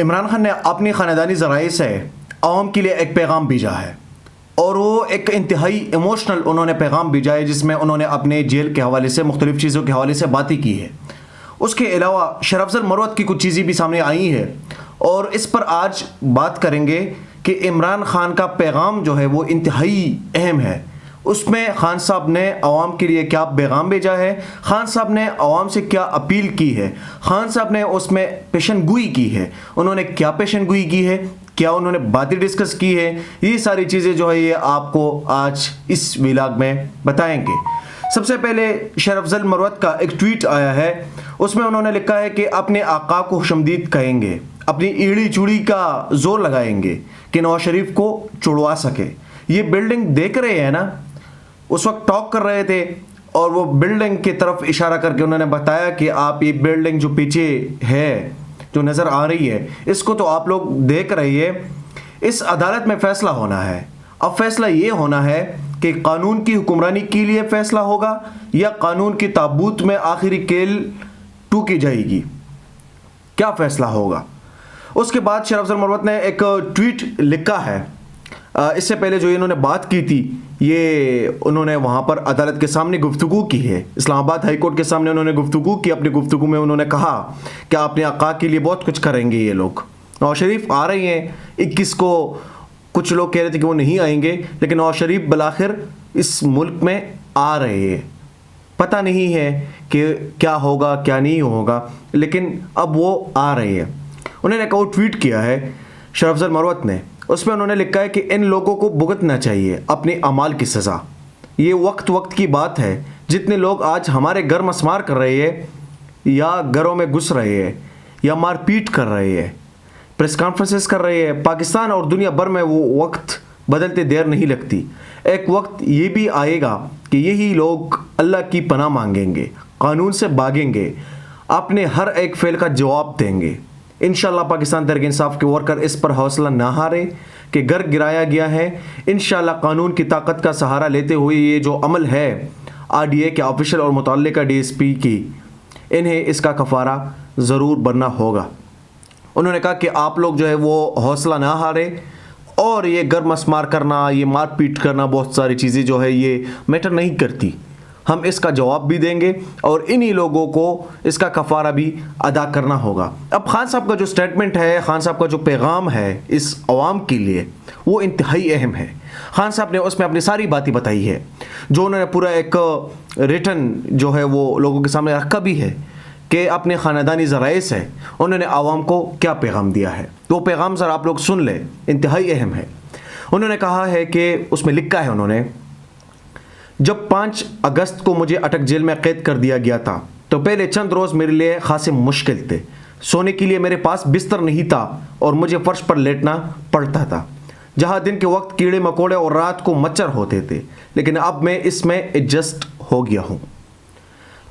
عمران خان نے اپنی خاندانی ذرائع سے عوام کے لیے ایک پیغام بھیجا ہے، اور وہ ایک انتہائی ایموشنل انہوں نے پیغام بھیجا ہے، جس میں انہوں نے اپنے جیل کے حوالے سے مختلف چیزوں کے حوالے سے باتیں کی ہے۔ اس کے علاوہ شرف افضل مروت کی کچھ چیزیں بھی سامنے آئی ہیں، اور اس پر آج بات کریں گے کہ عمران خان کا پیغام جو ہے وہ انتہائی اہم ہے۔ اس میں خان صاحب نے عوام کے لیے کیا پیغام بھیجا ہے، خان صاحب نے عوام سے کیا اپیل کی ہے، خان صاحب نے اس میں پیشن گوئی کی ہے، انہوں نے کیا پیشن گوئی کی ہے، کیا انہوں نے باتیں ڈسکس کی ہے، یہ ساری چیزیں جو ہے یہ آپ کو آج اس ویلاگ میں بتائیں گے۔ سب سے پہلے شرف افضل مروت کا ایک ٹویٹ آیا ہے، اس میں انہوں نے لکھا ہے کہ اپنے آقا کو خوشامدید کہیں گے، اپنی ایڑی چوڑی کا زور لگائیں گے کہ نواز شریف کو چڑوا سکے۔ یہ بلڈنگ دیکھ رہے ہیں نا، اس وقت ٹاک کر رہے تھے اور وہ بلڈنگ کی طرف اشارہ کر کے انہوں نے بتایا کہ آپ یہ بلڈنگ جو پیچھے ہے جو نظر آ رہی ہے اس کو تو آپ لوگ دیکھ رہی ہے، اس عدالت میں فیصلہ ہونا ہے۔ اب فیصلہ یہ ہونا ہے کہ قانون کی حکمرانی کے لیے فیصلہ ہوگا یا قانون کی تابوت میں آخری کیل ٹوکی جائے گی، کیا فیصلہ ہوگا۔ اس کے بعد شرف افضل مروت نے ایک ٹویٹ لکھا ہے، اس سے پہلے جو انہوں نے بات کی تھی یہ انہوں نے وہاں پر عدالت کے سامنے گفتگو کی ہے، اسلام آباد ہائی کورٹ کے سامنے انہوں نے گفتگو کی۔ اپنی گفتگو میں انہوں نے کہا کہ اپنے آقا کے لیے بہت کچھ کریں گے یہ لوگ۔ نواز شریف آ رہے ہیں 21 کو، کچھ لوگ کہہ رہے تھے کہ وہ نہیں آئیں گے، لیکن نواز شریف بالآخر اس ملک میں آ رہے ہیں۔ پتہ نہیں ہے کہ کیا ہوگا کیا نہیں ہوگا، لیکن اب وہ آ رہے ہیں۔ انہوں نے ایک ٹویٹ کیا ہے شرف افضل مروت نے، اس میں انہوں نے لکھا ہے کہ ان لوگوں کو بھگتنا چاہیے اپنے اعمال کی سزا۔ یہ وقت کی بات ہے، جتنے لوگ آج ہمارے گھر مسمار کر رہے ہیں یا گھروں میں گھس رہے ہیں یا مار پیٹ کر رہے ہیں، پریس کانفرنسز کر رہے ہیں، پاکستان اور دنیا بھر میں وہ وقت بدلتے دیر نہیں لگتی۔ ایک وقت یہ بھی آئے گا کہ یہی لوگ اللہ کی پناہ مانگیں گے، قانون سے بھاگیں گے، اپنے ہر ایک فعل کا جواب دیں گے۔ انشاءاللہ پاکستان تحریک انصاف کے ورکر اس پر حوصلہ نہ ہارے کہ گھر گرایا گیا ہے۔ انشاءاللہ قانون کی طاقت کا سہارا لیتے ہوئے یہ جو عمل ہے RDA کے آفیشل اور متعلقہ DSP کی، انہیں اس کا کفارہ ضرور بننا ہوگا۔ انہوں نے کہا کہ آپ لوگ جو ہے وہ حوصلہ نہ ہارے، اور یہ گھر مسمار کرنا، یہ مار پیٹ کرنا، بہت ساری چیزیں جو ہے یہ میٹر نہیں کرتی، ہم اس کا جواب بھی دیں گے اور انہی لوگوں کو اس کا کفارہ بھی ادا کرنا ہوگا۔ اب خان صاحب کا جو سٹیٹمنٹ ہے، خان صاحب کا جو پیغام ہے اس عوام کے لیے، وہ انتہائی اہم ہے۔ خان صاحب نے اس میں اپنی ساری باتیں بتائی ہے، جو انہوں نے پورا ایک ریٹن جو ہے وہ لوگوں کے سامنے رکھا بھی ہے کہ اپنے خاندانی ذرائع سے انہوں نے عوام کو کیا پیغام دیا ہے۔ وہ پیغام ذرا آپ لوگ سن لیں، انتہائی اہم ہے۔ انہوں نے کہا ہے کہ اس میں لکھا ہے انہوں نے، جب 5 اگست کو مجھے اٹک جیل میں قید کر دیا گیا تھا تو پہلے چند روز میرے لیے خاصے مشکل تھے۔ سونے کے لیے میرے پاس بستر نہیں تھا اور مجھے فرش پر لیٹنا پڑتا تھا، جہاں دن کے وقت کیڑے مکوڑے اور رات کو مچھر ہوتے تھے، لیکن اب میں اس میں ایڈجسٹ ہو گیا ہوں۔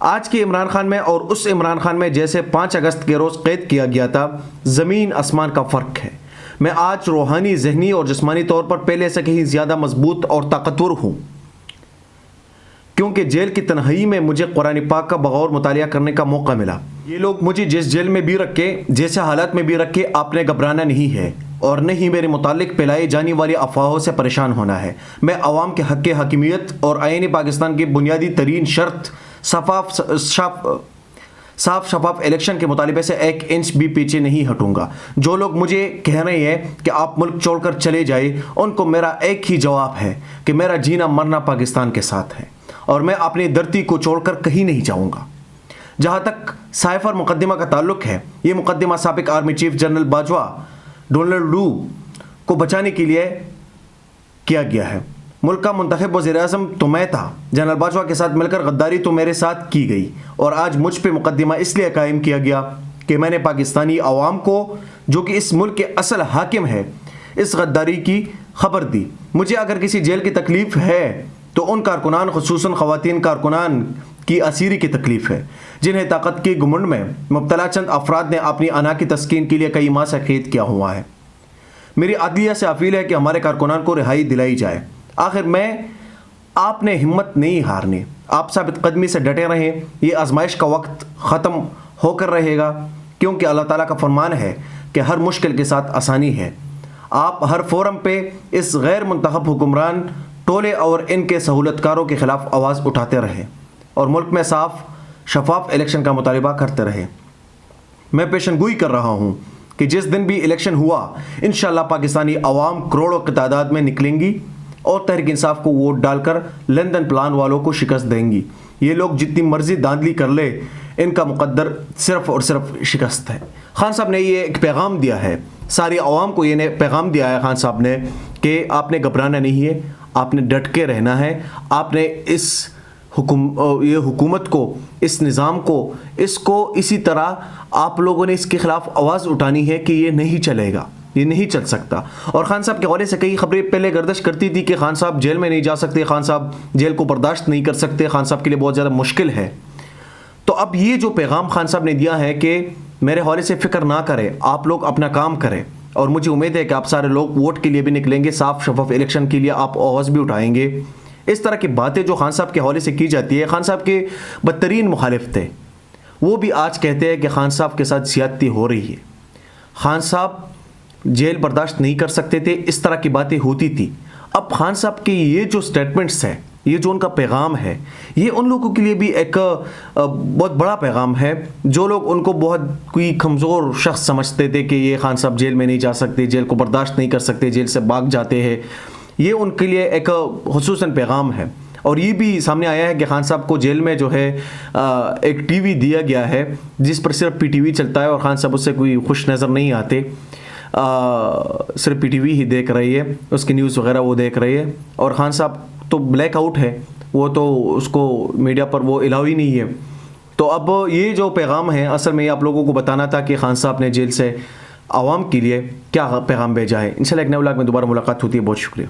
آج کے عمران خان میں اور اس عمران خان میں جیسے 5 اگست کے روز قید کیا گیا تھا، زمین آسمان کا فرق ہے۔ میں آج روحانی، ذہنی اور جسمانی طور پر پہلے سے کہیں زیادہ مضبوط اور طاقتور ہوں، کیونکہ جیل کی تنہائی میں مجھے قرآن پاک کا بغور مطالعہ کرنے کا موقع ملا۔ یہ لوگ مجھے جس جیل میں بھی رکھے، جیسے حالات میں بھی رکھے، آپ نے گھبرانا نہیں ہے اور نہ ہی میرے متعلق پھیلائی جانے والی افواہوں سے پریشان ہونا ہے۔ میں عوام کے حق حاکمیت اور آئین پاکستان کی بنیادی ترین شرط صاف شفاف الیکشن کے مطالبے سے 1 انچ بھی پیچھے نہیں ہٹوں گا۔ جو لوگ مجھے کہہ رہے ہیں کہ آپ ملک چھوڑ کر چلے جائیں، ان کو میرا ایک ہی جواب ہے کہ میرا جینا مرنا پاکستان کے ساتھ ہے اور میں اپنی دھرتی کو چھوڑ کر کہیں نہیں جاؤں گا۔ جہاں تک سائفر مقدمہ کا تعلق ہے، یہ مقدمہ سابق army chief general Bajwa Donald Lu کو بچانے کے لیے کیا گیا ہے۔ ملک کا منتخب وزیر اعظم تو میں تھا، جنرل باجوہ کے ساتھ مل کر غداری تو میرے ساتھ کی گئی، اور آج مجھ پہ مقدمہ اس لیے قائم کیا گیا کہ میں نے پاکستانی عوام کو، جو کہ اس ملک کے اصل حاکم ہے، اس غداری کی خبر دی۔ مجھے اگر کسی جیل کی تکلیف ہے تو ان کارکنان، خصوصاً خواتین کارکنان کی اسیری کی تکلیف ہے، جنہیں طاقت کی گھمنڈ میں مبتلا چند افراد نے اپنی انا کی تسکین کے لیے کئی ماہ سے قید کیا ہوا ہے۔ میری عدلیہ سے اپیل ہے کہ ہمارے کارکنان کو رہائی دلائی جائے۔ آخر میں آپ نے ہمت نہیں ہارنی، آپ ثابت قدمی سے ڈٹے رہیں۔ یہ آزمائش کا وقت ختم ہو کر رہے گا، کیونکہ اللہ تعالیٰ کا فرمان ہے کہ ہر مشکل کے ساتھ آسانی ہے. آپ ہر فورم پہ اس غیر منتخب حکمران ٹولے اور ان کے سہولت کاروں کے خلاف آواز اٹھاتے رہے اور ملک میں صاف شفاف الیکشن کا مطالبہ کرتے رہے. میں پیشن گوئی کر رہا ہوں کہ جس دن بھی الیکشن ہوا انشاءاللہ پاکستانی عوام کروڑوں کی تعداد میں نکلیں گی اور تحریک انصاف کو ووٹ ڈال کر لندن پلان والوں کو شکست دیں گی. یہ لوگ جتنی مرضی دھاندلی کر لے ان کا مقدر صرف اور صرف شکست ہے. خان صاحب نے یہ ایک پیغام دیا ہے, ساری عوام کو یہ پیغام دیا ہے خان صاحب نے کہ آپ نے گھبرانا نہیں ہے, آپ نے ڈٹ کے رہنا ہے, آپ نے یہ حکومت کو, اس نظام کو, اس کو اسی طرح آپ لوگوں نے اس کے خلاف آواز اٹھانی ہے کہ یہ نہیں چلے گا, یہ نہیں چل سکتا. اور خان صاحب کے حوالے سے کئی خبریں پہلے گردش کرتی تھی کہ خان صاحب جیل میں نہیں جا سکتے, خان صاحب جیل کو برداشت نہیں کر سکتے, خان صاحب کے لیے بہت زیادہ مشکل ہے. تو اب یہ جو پیغام خان صاحب نے دیا ہے کہ میرے حوالے سے فکر نہ کریں, آپ لوگ اپنا کام کریں, اور مجھے امید ہے کہ آپ سارے لوگ ووٹ کے لیے بھی نکلیں گے, صاف شفاف الیکشن کے لیے آپ آواز بھی اٹھائیں گے. اس طرح کی باتیں جو خان صاحب کے حوالے سے کی جاتی ہے, خان صاحب کے بدترین مخالف تھے, وہ بھی آج کہتے ہیں کہ خان صاحب کے ساتھ زیادتی ہو رہی ہے. خان صاحب جیل برداشت نہیں کر سکتے تھے, اس طرح کی باتیں ہوتی تھی. اب خان صاحب کے یہ جو سٹیٹمنٹس ہیں, یہ جو ان کا پیغام ہے, یہ ان لوگوں کے لیے بھی ایک بہت بڑا پیغام ہے جو لوگ ان کو بہت کوئی کمزور شخص سمجھتے تھے کہ یہ خان صاحب جیل میں نہیں جا سکتے, جیل کو برداشت نہیں کر سکتے, جیل سے بھاگ جاتے ہیں. یہ ان کے لیے ایک خصوصاً پیغام ہے. اور یہ بھی سامنے آیا ہے کہ خان صاحب کو جیل میں جو ہے ایک ٹی وی دیا گیا ہے جس پر صرف پی ٹی وی چلتا ہے, اور خان صاحب اس سے کوئی خوش نظر نہیں آتے, صرف پی ٹی وی ہی دیکھ رہی ہے, اس کی نیوز وغیرہ وہ دیکھ رہی ہے. اور خان صاحب تو بلیک آؤٹ ہے, وہ تو اس کو میڈیا پر وہ الاؤ ہی نہیں ہے. تو اب یہ جو پیغام ہے, اصل میں یہ آپ لوگوں کو بتانا تھا کہ خان صاحب نے جیل سے عوام کے لیے کیا پیغام بھیجا ہے. انشاءاللہ ایک نئے ولاگ میں دوبارہ ملاقات ہوتی ہے. بہت شکریہ.